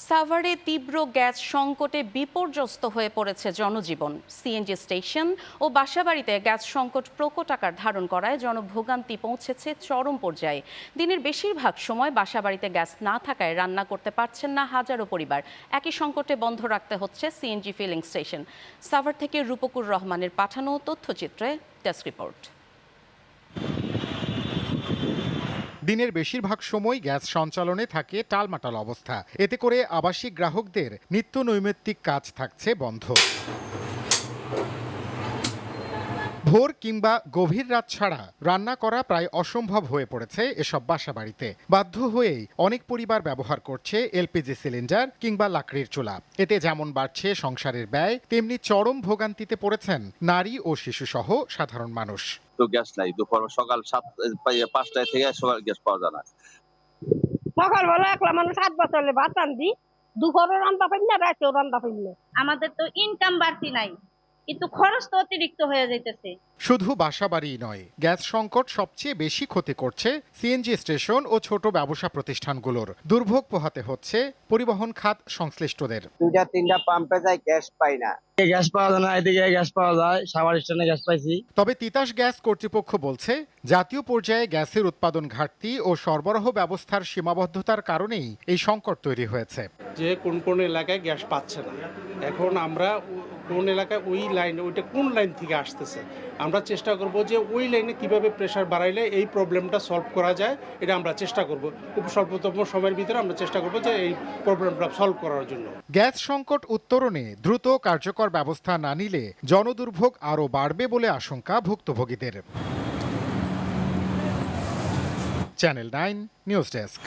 সাভারে তীব্র গ্যাস সংকটে বিপর্যস্ত হয়ে পড়েছে জনজীবন। সিএনজি স্টেশন ও বাসাবাড়িতে গ্যাস সংকট প্রকট আকার ধারণ করায় জনভোগান্তি পৌঁছেছে চরম পর্যায়ে। দিনের বেশিরভাগ সময় বাসাবাড়িতে গ্যাস না থাকায় রান্না করতে পারছেন না হাজারো পরিবার। একই সংকটে বন্ধ রাখতে হচ্ছে সিএনজি ফিলিং স্টেশন। সাভার থেকে রূপকুর রহমানের পাঠানো তথ্যচিত্রে ডেস্ক রিপোর্ট। দিনের বেশিরভাগ সময় গ্যাস সঞ্চালনে থাকে টালমাটাল অবস্থা। এতে করে আবাসিক গ্রাহকদের নিত্য নৈমিত্তিক কাজ থাকছে বন্ধ। ভোর কিংবা গভীর রাত ছাড়া রান্না করা প্রায় অসম্ভব হয়ে পড়েছে এসব বাসাবাড়িতে। বাধ্য হয়েই অনেক পরিবার ব্যবহার করছে এলপিজি সিলিন্ডার কিংবা লাকড়ির চুলা। এতে যেমন বাড়ছে সংসারের ব্যয়, তেমনি চরম ভোগান্তিতে পড়েছেন নারী ও শিশুসহ সাধারণ মানুষ। তো গ্যাস নাই, দুপুর সকাল 5টায় থেকে সকাল গ্যাস পাওয়া যায় না। সকালবেলা একলা মানুষ 8 বছরে ভাত রান্ধি, দুপুরে রান্না পাই না, রাতেও রান্না পাই না। আমাদের তো ইনকাম বাড়তি নাই, কিন্তু খরচ তো অতিরিক্ত হয়ে যাইতেছে। শুধু বাসাবাড়ি নয়, গ্যাস সংকট সবচেয়ে বেশি ক্ষতি করছে সিএনজি স্টেশন ও ছোট ব্যবসা প্রতিষ্ঠানগুলোর। দুর্ভোগ পোহাতে হচ্ছে পরিবহন খাত সংশ্লিষ্টদের। 2-3টা পাম্পে যাই, গ্যাস পাই না। গ্যাস পাওয়া যায় না, এদিকে গ্যাস পাওয়া যায়, সাভার স্টেশনে গ্যাস পাইছি। তবে তিতাস গ্যাস কর্তৃপক্ষ বলছে, জাতীয় পর্যায়ে গ্যাসের উৎপাদন ঘাটতি ও সরবরাহ ব্যবস্থার সীমাবদ্ধতার কারণেই এই সংকট তৈরি হয়েছে। যে কোন কোন এলাকায় গ্যাস পাচ্ছে না, এখন আমরা কোন এলাকায় ওই লাইন, ওইটা কোন লাইন থেকে আসতেছে, আমরা চেষ্টা করব যে ওই লাইনে কিভাবে প্রেসার বাড়াইলে এই প্রবলেমটা সলভ করা যায়, এটা আমরা চেষ্টা করব। খুব স্বল্পতম সময়ের ভিতরে আমরা চেষ্টা করব যে এই প্রবলেমটা সলভ করার জন্য। গ্যাস সংকট উত্তরণে দ্রুত কার্যকর ব্যবস্থা না নিলে জনদুর্ভোগ আরও বাড়বে বলে আশঙ্কা ভুক্তভোগীদের। Channel 9 news desk.